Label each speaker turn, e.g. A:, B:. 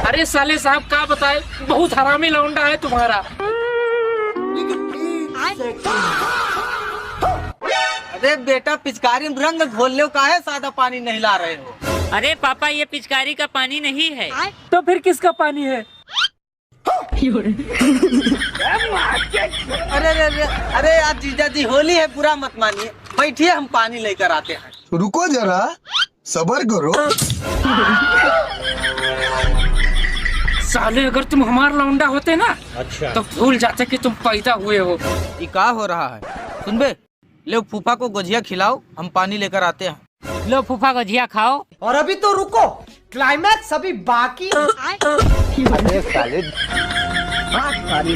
A: अरे साले साहब क्या बताए, बहुत हरामी लौंडा है तुम्हारा।
B: अरे बेटा पिचकारी में रंग घोल लो, काहे सादा पानी नहीं ला रहे हो?
C: अरे पापा ये पिचकारी का पानी नहीं है।
A: तो फिर किसका पानी है?
B: अरे अरे अरे अरे यार जीजा जी, होली है, बुरा मत मानिए, बैठिए हम पानी लेकर आते हैं।
D: रुको जरा, सबर करो।
A: साले अगर तुम हमारा लौंडा होते ना,
E: अच्छा,
A: तो भूल जाते कि तुम पैदा हुए हो।
B: ये क्या हो रहा है? सुन बे, ले फूफा को गुजिया खिलाओ, हम पानी लेकर आते हैं।
C: लो फूफा गुजिया खाओ।
F: और अभी तो रुको, क्लाइमैक्स अभी बाकी।
B: अरे साले सारी